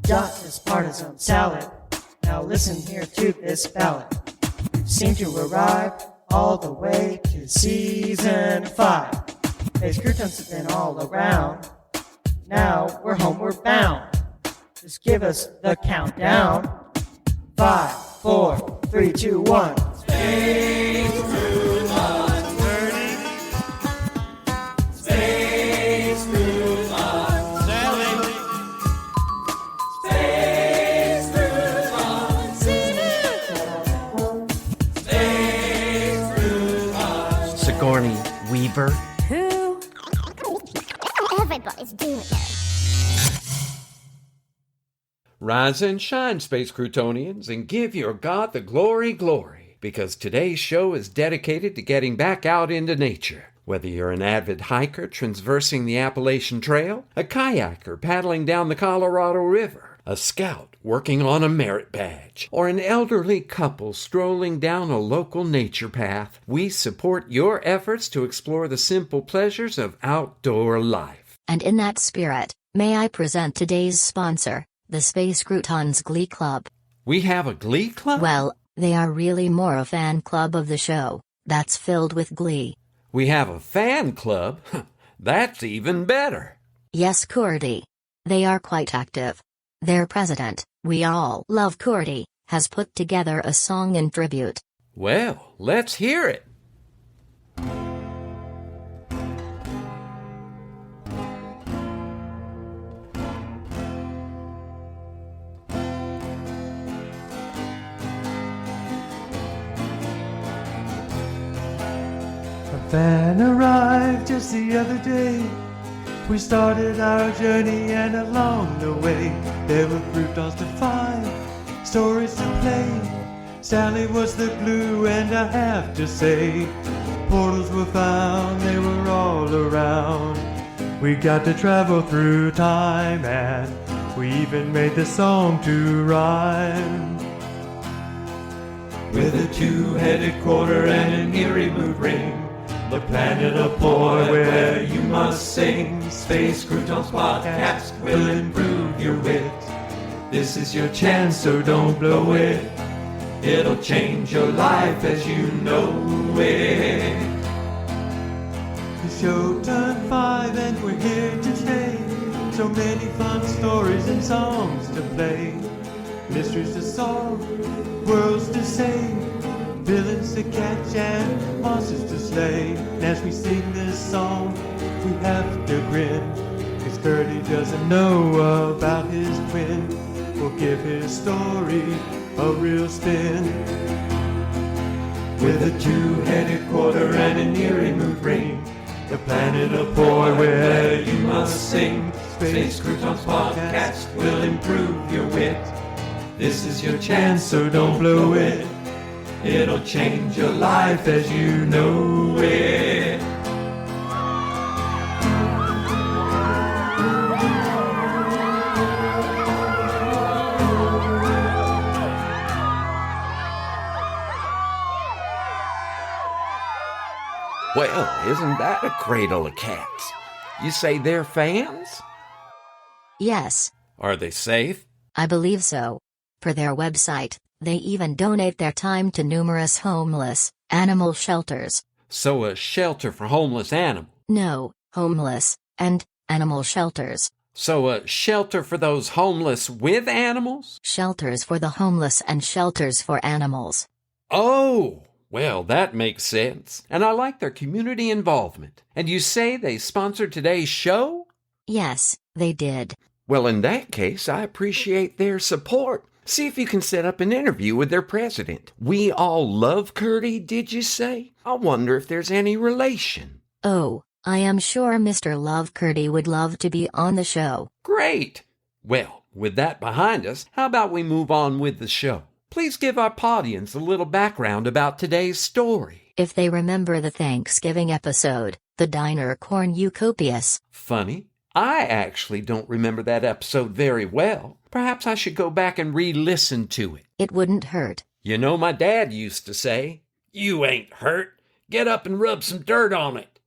dot is partisan salad. Now listen here to this ballad. We've seemed to arrive all the way to season 5. Space croutons have been all around. Now we're homeward bound. Just give us the countdown. 5, 4, 3, 2, 1. Space croutons learning. Space croutons sailing. Space croutons sealing. Space croutons. Sigourney Weaver. Who? Everybody's doing it. Rise and shine, Space Croutonians, and give your God the glory, because today's show is dedicated to getting back out into nature. Whether you're an avid hiker traversing the Appalachian Trail, a kayaker paddling down the Colorado River, a scout working on a merit badge, or an elderly couple strolling down a local nature path, we support your efforts to explore the simple pleasures of outdoor life. And in that spirit, may I present today's sponsor, the Space Croutons Glee Club. We have a Glee Club? Well, they are really more a fan club of the show, that's filled with glee. We have a fan club? That's even better. Yes, Cordy. They are quite active. Their president, we all love Cordy, has put together a song in tribute. Well, let's hear it. A van arrived just the other day. We started our journey, and along the way there were croutons to find, stories to play. Sally was the glue, and I have to say, portals were found, they were all around. We got to travel through time, and we even made the song to rhyme. With a two-headed quarter and an eerie mood ring, the planet of boy where you must sing. Space Croutons podcast will improve your wit. This is your chance, so don't blow it. It'll change your life as you know it. The show turned 5 and we're here to stay. So many fun stories and songs to play. Mysteries to solve, worlds to save, villains to catch and monsters to slay. And as we sing this song, we have to grin, 'cause Gertie doesn't know about his twin. We'll give his story a real spin. With a two-headed quarter and an eerie mood ring, the planet of boy where you must sing. Space Croutons podcast will improve your wit. This is your chance, so don't blow it. It'll change your life as you know it. Well, isn't that a cradle of cats? You say they're fans? Yes, Are they safe? I believe so. For their website, they even donate their time to numerous homeless animal shelters. So a shelter for homeless animals. No, homeless and animal shelters. So a shelter for those homeless with animals? Shelters for the homeless and shelters for animals. Oh, well, that makes sense. And I like their community involvement. And you say they sponsored today's show? Yes, they did. Well, in that case, I appreciate their support. See if you can set up an interview with their president. We all love Curdy, did you say? I wonder if there's any relation. Oh, I am sure Mr. Love Curdy would love to be on the show. Great! Well, with that behind us, how about we move on with the show? Please give our audience a little background about today's story. If they remember the Thanksgiving episode, the Diner Cornucopious. Funny, I actually don't remember that episode very well. Perhaps I should go back and re-listen to it. It wouldn't hurt. You know, my dad used to say, "You ain't hurt. Get up and rub some dirt on it."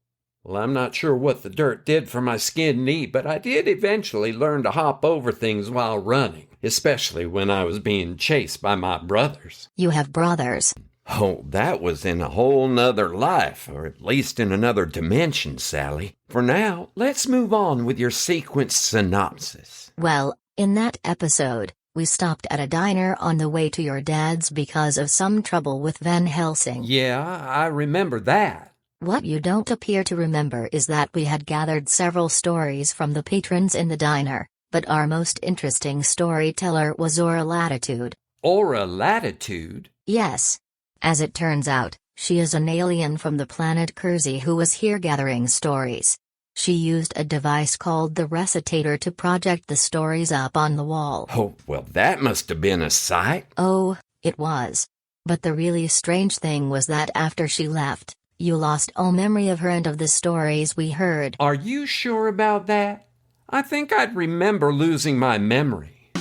Well, I'm not sure what the dirt did for my skinned knee, but I did eventually learn to hop over things while running. especially when I was being chased by my brothers. You have brothers. Oh, that was in a whole nother life, or at least in another dimension, Sally. For now, let's move on with your sequence synopsis. Well, in that episode, we stopped at a diner on the way to your dad's because of some trouble with Van Helsing. Yeah, I remember that. What you don't appear to remember is that we had gathered several stories from the patrons in the diner, but our most interesting storyteller was Ora Latitude. Ora Latitude? Yes. As it turns out, she is an alien from the planet Kersey who was here gathering stories. She used a device called the recitator to project the stories up on the wall. Oh, well, that must have been a sight. Oh, it was. But the really strange thing was that after she left, you lost all memory of her and of the stories we heard. Are you sure about that? I think I'd remember losing my memory.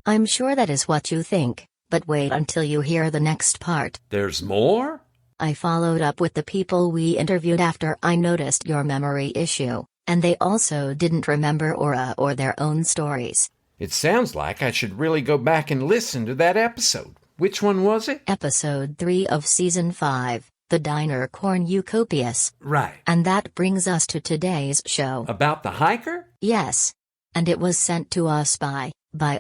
I'm sure that is what you think, but wait until you hear the next part. There's more? I followed up with the people we interviewed after I noticed your memory issue, and they also didn't remember Ora or their own stories. It sounds like I should really go back and listen to that episode. Which one was it? Episode 3 of Season 5, The Diner Cornucopious. Right. And that brings us to today's show. About the hiker? Yes. And it was sent to us by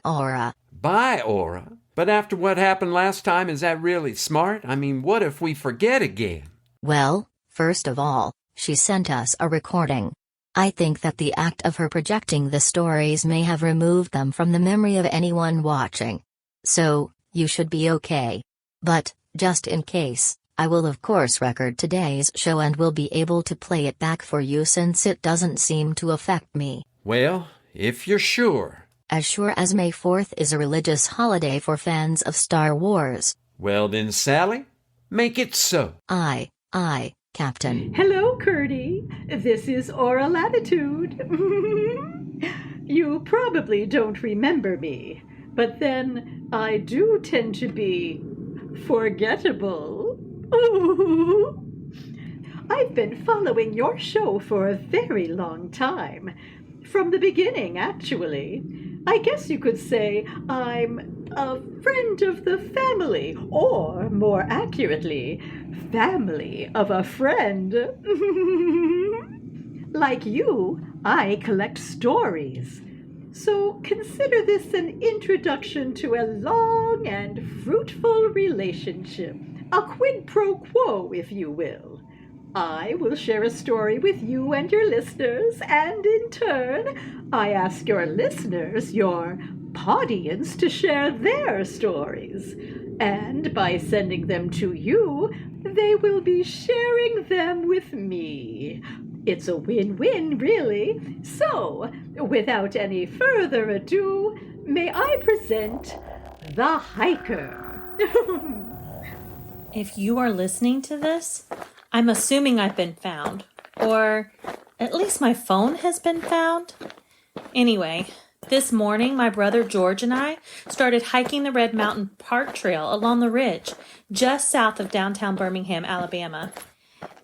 Ora. By Ora? But after what happened last time, is that really smart? I mean, what if we forget again? Well, first of all, she sent us a recording. I think that the act of her projecting the stories may have removed them from the memory of anyone watching. So, you should be okay. But, just in case, I will of course record today's show and will be able to play it back for you since it doesn't seem to affect me. Well, if you're sure. As sure as May 4th is a religious holiday for fans of Star Wars. Well then, Sally, make it so. Aye, Captain. Hello, Curdy. This is Ora Latitude. You probably don't remember me, but then I do tend to be forgettable. Ooh. I've been following your show for a very long time. From the beginning, actually. I guess you could say I'm a friend of the family, or more accurately, family of a friend. Like you, I collect stories. So consider this an introduction to a long and fruitful relationship, a quid pro quo, if you will. I will share a story with you and your listeners, and in turn, I ask your listeners, your audience, to share their stories. And by sending them to you, they will be sharing them with me. It's a win-win, really. So, without any further ado, may I present the hiker. If you are listening to this, I'm assuming I've been found, or at least my phone has been found. Anyway, this morning my brother George and I started hiking the Red Mountain Park Trail along the ridge, just south of downtown Birmingham, Alabama.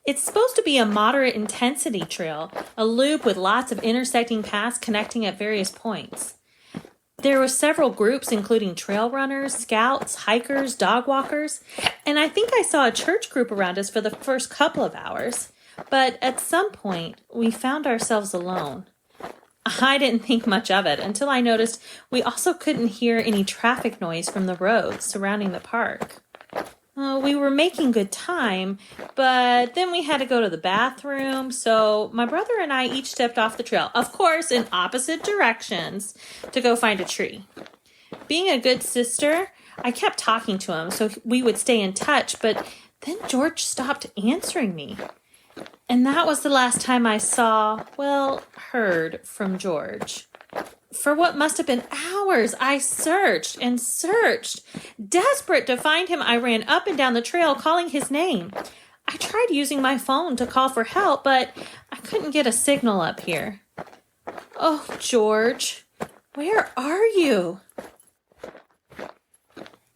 It's supposed to be a moderate intensity trail, a loop with lots of intersecting paths connecting at various points. There were several groups, including trail runners, scouts, hikers, dog walkers, and I think I saw a church group around us for the first couple of hours. But at some point, we found ourselves alone. I didn't think much of it until I noticed we also couldn't hear any traffic noise from the roads surrounding the park. We were making good time, but then we had to go to the bathroom, so my brother and I each stepped off the trail, of course in opposite directions, to go find a tree. Being a good sister, I kept talking to him so we would stay in touch, but then George stopped answering me. And that was the last time I heard from George. For what must have been hours, I searched and searched. Desperate to find him, I ran up and down the trail calling his name. I tried using my phone to call for help, but I couldn't get a signal up here. Oh, George, where are you?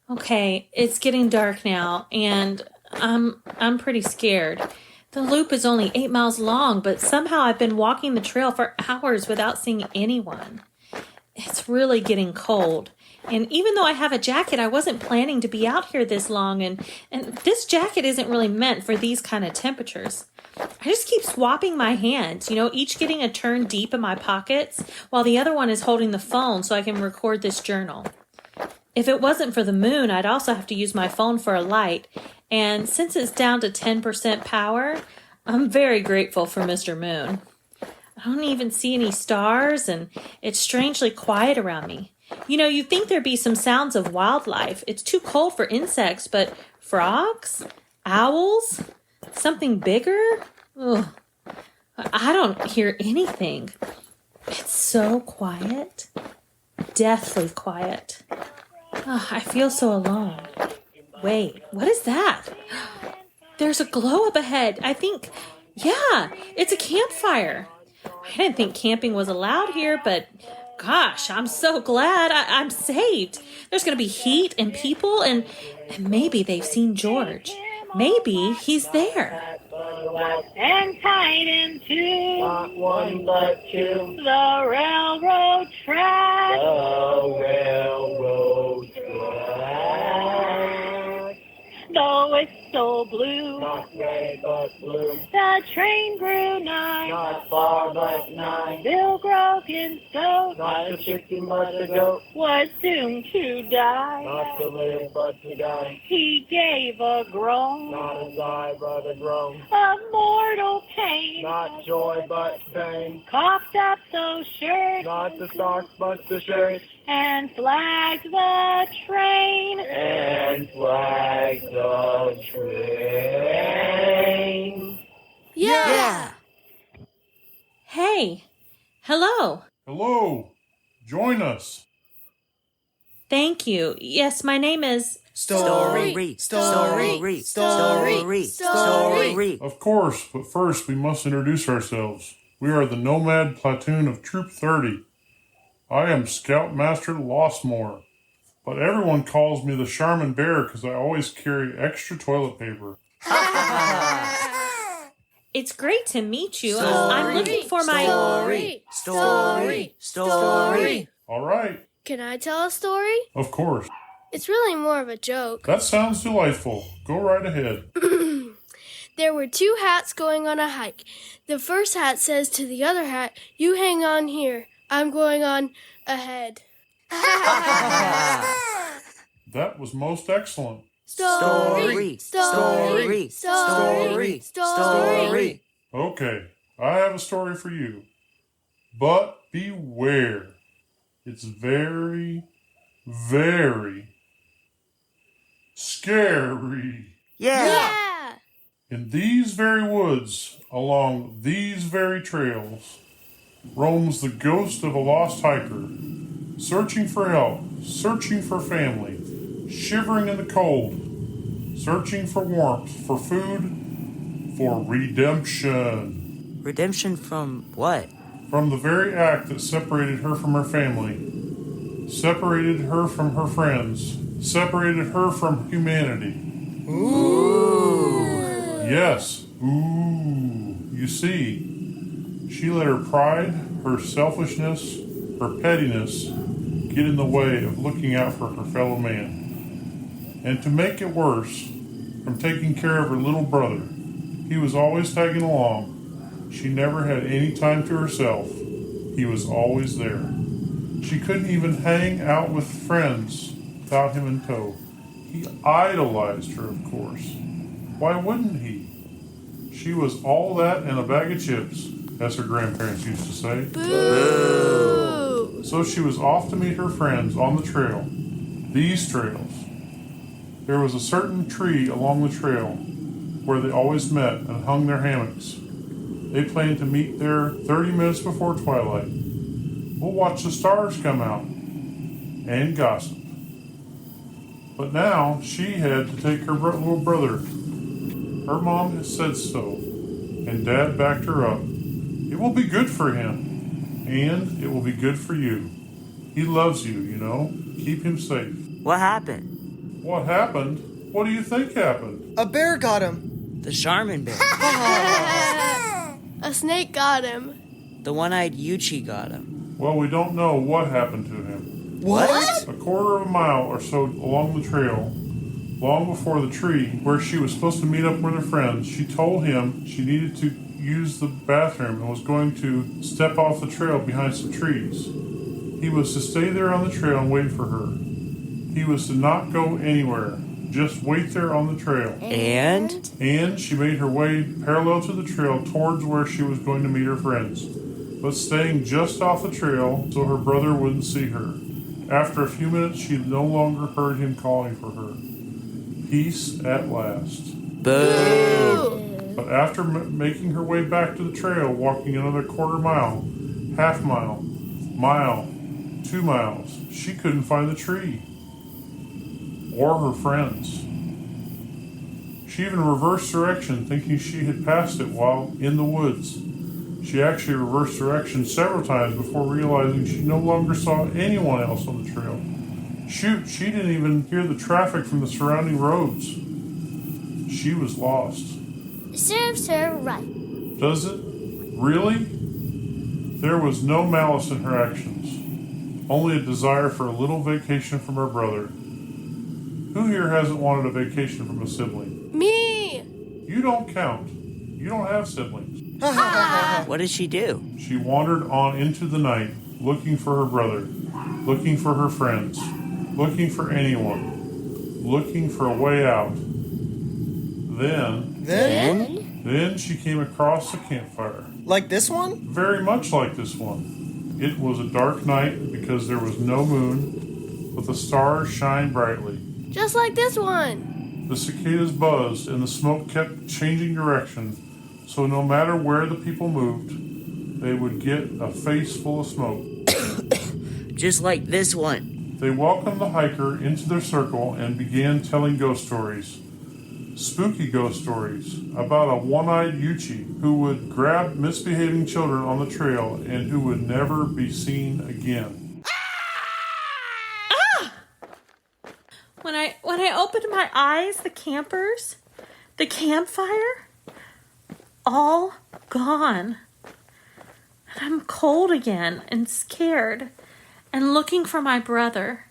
Okay, it's getting dark now, and I'm pretty scared. The loop is only 8 miles long, but somehow I've been walking the trail for hours without seeing anyone. It's really getting cold, And even though I have a jacket, I wasn't planning to be out here this long. And this jacket isn't really meant for these kind of temperatures. I just keep swapping my hands, each getting a turn deep in my pockets while the other one is holding the phone so I can record this journal. If it wasn't for the moon, I'd also have to use my phone for a light. And since it's down to 10% power, I'm very grateful for Mr. Moon. I don't even see any stars, and it's strangely quiet around me. You'd think there'd be some sounds of wildlife. It's too cold for insects, but frogs? Owls? Something bigger? Ugh. I don't hear anything. It's so quiet. Deathly quiet. I feel so alone. Wait, what is that? There's a glow up ahead. I think, it's a campfire. I didn't think camping was allowed here, but gosh, I'm so glad I'm saved. There's going to be heat and people, and maybe they've seen George. Maybe he's there. And tied into Not one but two. the railroad track. The railroad track. Though it's so blue, Not gray but blue. the train grew nigh. Not far but nigh. Bill Grogan's goat Not the chicken but the goat. was doomed to die. Not to live but to die. He gave a groan Not a sigh but a groan. of mortal pain. Not joy but pain. Coughed up those shirts Not the socks but the shirt. and flagged the train. And flag the train. Yeah. Hey. Hello. Hello. Join us. Thank you. Yes, my name is... Story. Of course, but first we must introduce ourselves. We are the Nomad Platoon of Troop 30. I am Scoutmaster Lossmore, but everyone calls me the Charmin Bear because I always carry extra toilet paper. It's great to meet you. I'm looking for my... Story. All right, Can I tell a story? of course. It's really more of a joke. That sounds delightful. Go right ahead. There were two hats going on a hike. The first hat says to the other hat, "You hang on here. I'm going on ahead." That was most excellent. Story. Okay, I have a story for you. But beware. It's very, very scary. Yeah. In these very woods, along these very trails, roams the ghost of a lost hiker, searching for help, searching for family, shivering in the cold, searching for warmth, for food, for redemption. Redemption from what? From the very act that separated her from her family, separated her from her friends, separated her from humanity. Ooh. Yes, ooh. You see, she let her pride, her selfishness, her pettiness get in the way of looking out for her fellow man. And to make it worse, from taking care of her little brother, he was always tagging along. She never had any time to herself. He was always there. She couldn't even hang out with friends without him in tow. He idolized her, of course. Why wouldn't he? She was all that and a bag of chips, as her grandparents used to say. Boo! So she was off to meet her friends on the trail. These trails. There was a certain tree along the trail where they always met and hung their hammocks. They planned to meet there 30 minutes before twilight. We'll watch the stars come out and gossip. But now she had to take her little brother. Her mom had said so, and Dad backed her up. It will be good for him, and it will be good for you. He loves you, you know. Keep him safe. What happened? What happened? What do you think happened? A bear got him. The Charmin Bear. A snake got him. The one-eyed Yuchi got him. Well, we don't know what happened to him. What? A quarter of a mile or so along the trail, long before the tree where she was supposed to meet up with her friends, she told him she needed to use the bathroom and was going to step off the trail behind some trees. He was to stay there on the trail and wait for her. He was to not go anywhere, just wait there on the trail. And she made her way parallel to the trail towards where she was going to meet her friends, but staying just off the trail so her brother wouldn't see her. After a few minutes, she no longer heard him calling for her. Peace at last. boo! But after making her way back to the trail, walking another quarter mile, half mile, 2 miles, she couldn't find the tree or her friends. She even reversed direction, thinking she had passed it while in the woods. She actually reversed direction several times before realizing she no longer saw anyone else on the trail. Shoot, she didn't even hear the traffic from the surrounding roads. She was lost. Serves her right. Does it? Really? There was no malice in her actions, only a desire for a little vacation from her brother. Who here hasn't wanted a vacation from a sibling? Me! You don't count. You don't have siblings. What did she do? She wandered on into the night, looking for her brother, looking for her friends, looking for anyone, looking for a way out. Then she came across a campfire. Like this one? Very much like this one. It was a dark night because there was no moon, but the stars shined brightly. Just like this one. The cicadas buzzed and the smoke kept changing direction, so no matter where the people moved, they would get a face full of smoke. Just like this one. They welcomed the hiker into their circle and began telling ghost stories. Spooky ghost stories about a one-eyed Yuchi who would grab misbehaving children on the trail and who would never be seen again. When I opened my eyes, the campfire, all gone. And I'm cold again and scared and looking for my brother.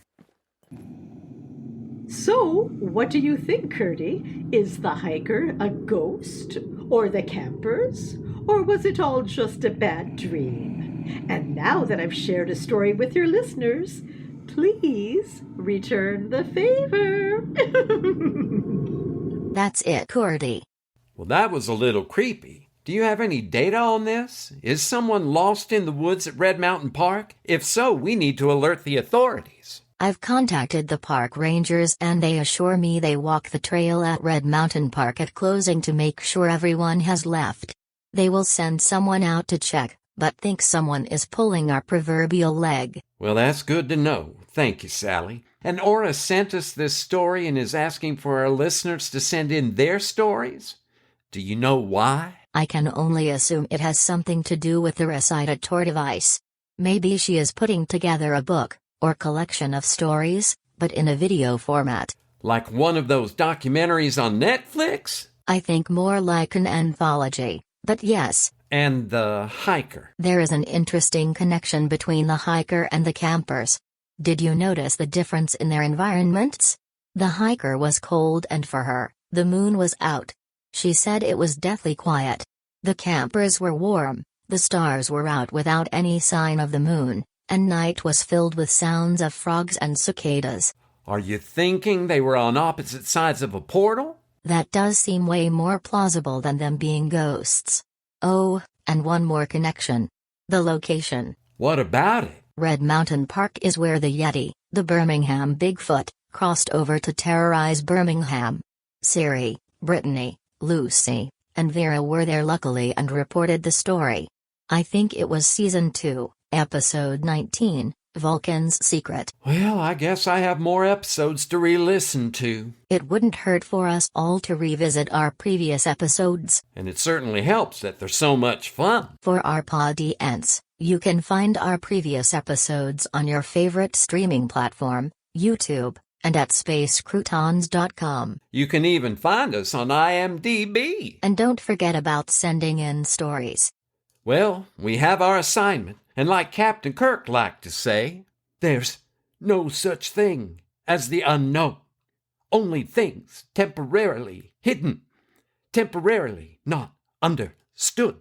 So, what do you think, Curdy? Is the hiker a ghost? Or the campers? Or was it all just a bad dream? And now that I've shared a story with your listeners, please return the favor. That's it, Curdy. Well, that was a little creepy. Do you have any data on this? Is someone lost in the woods at Red Mountain Park? If so, we need to alert the authorities. I've contacted the park rangers and they assure me they walk the trail at Red Mountain Park at closing to make sure everyone has left. They will send someone out to check, but think someone is pulling our proverbial leg. Well, that's good to know. Thank you, Sally. And Ora sent us this story and is asking for our listeners to send in their stories? Do you know why? I can only assume it has something to do with the recitator device. Maybe she is putting together a book, or collection of stories, but in a video format. Like one of those documentaries on Netflix? I think more like an anthology, but yes. And the hiker. There is an interesting connection between the hiker and the campers. Did you notice the difference in their environments? The hiker was cold and for her, the moon was out. She said it was deathly quiet. The campers were warm, the stars were out without any sign of the moon, and night was filled with sounds of frogs and cicadas. Are you thinking they were on opposite sides of a portal? That does seem way more plausible than them being ghosts. Oh, and one more connection. The location. What about it? Red Mountain Park is where the Yeti, the Birmingham Bigfoot, crossed over to terrorize Birmingham. Siri, Brittany, Lucy, and Vera were there luckily and reported the story. I think it was Season 2, Episode 19, Vulcan's Secret. Well, I guess I have more episodes to re-listen to. It wouldn't hurt for us all to revisit our previous episodes. And it certainly helps that they're so much fun. For our audience, you can find our previous episodes on your favorite streaming platform, YouTube, and at spacecroutons.com. You can even find us on IMDb. And don't forget about sending in stories. Well, we have our assignment, and like Captain Kirk liked to say, there's No such thing as the unknown. Only things temporarily hidden, temporarily not understood.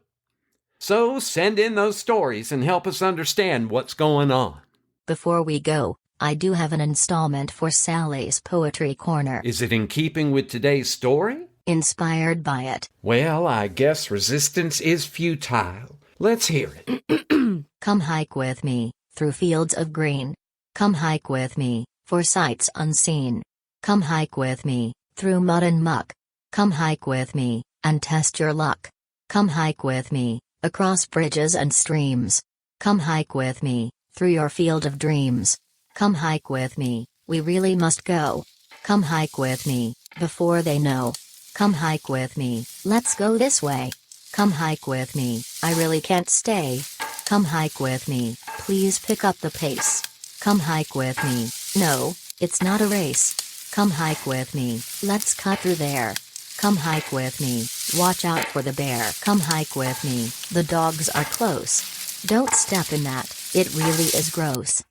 So send in those stories and help us understand what's going on. Before we go, I do have an installment for Sally's Poetry Corner. Is it in keeping with today's story? Inspired by it. Well, I guess resistance is futile. Let's hear it. Come hike with me, through fields of green. Come hike with me, for sights unseen. Come hike with me, through mud and muck. Come hike with me, and test your luck. Come hike with me, across bridges and streams. Come hike with me, through your field of dreams. Come hike with me, we really must go. Come hike with me, before they know. Come hike with me, let's go this way. Come hike with me, I really can't stay. Come hike with me, please pick up the pace. Come hike with me, no, it's not a race. Come hike with me, let's cut through there. Come hike with me, watch out for the bear. Come hike with me, the dogs are close. Don't step in that, it really is gross.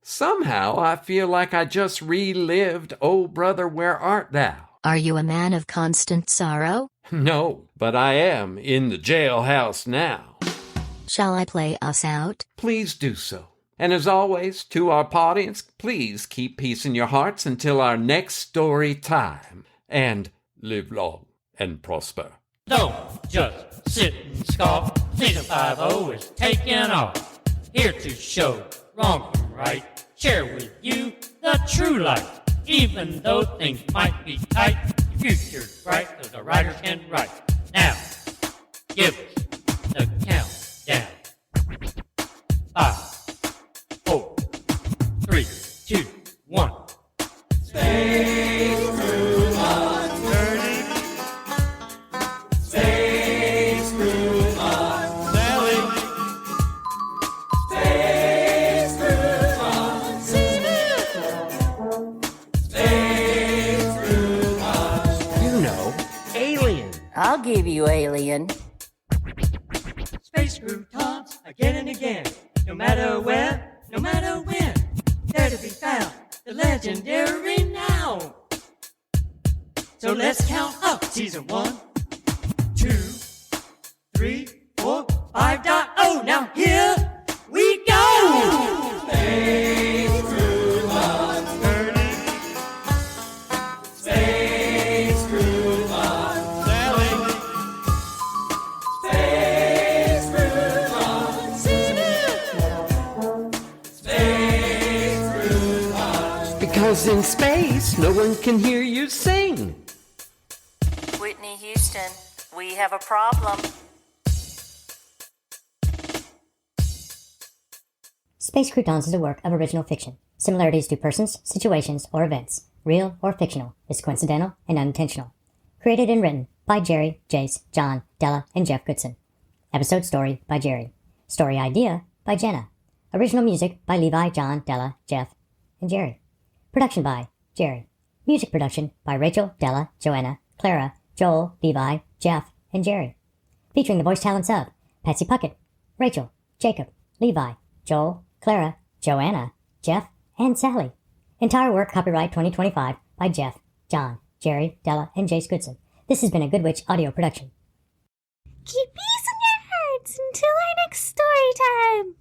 Somehow I feel like I just relived Oh Brother, Where Art Thou? Are you a man of constant sorrow? No, but I am in the jailhouse now. Shall I play us out? Please do so. And as always, to our audience, please keep peace in your hearts until our next story time. And live long and prosper. Don't just sit and scoff. Season 5 is taking off. Here to show wrong from right. Share with you the true light. Even though things might be tight, your future's bright so the writers can write. Now, give us the countdown. 5, 4, 3, 2, 1. Space Crew on turning. Space Crew on sailing. Space Crew on season. Space Crew on. You know, alien. I'll give you alien. Space croutons again and again. No matter where, no matter when, they're to be found, the legendary now. So let's count up season 1, 2, 3, 4, 5.0. Now here we go! Space croutons burning. Space croutons sailing. Space croutons season. Space croutons. Because in space, no one can hear you sing. Whitney Houston, we have a problem. Space Croutons is a work of original fiction. Similarities to persons, situations, or events, real or fictional, is coincidental and unintentional. Created and written by Jerry, Jace, John, Della, and Jeff Goodson. Episode story by Jerry. Story idea by Jenna. Original music by Levi, John, Della, Jeff, and Jerry. Production by Jerry. Music production by Rachel, Della, Joanna, Clara, Joel, Levi, Jeff, and Jerry. Featuring the voice talents of Patsy Puckett, Rachel, Jacob, Levi, Joel, Clara, Joanna, Jeff, and Sally. Entire work copyright 2025 by Jeff, John, Jerry, Della, and Jace Goodson. This has been a Good Witch audio production. Keep peace in your hearts until our next story time.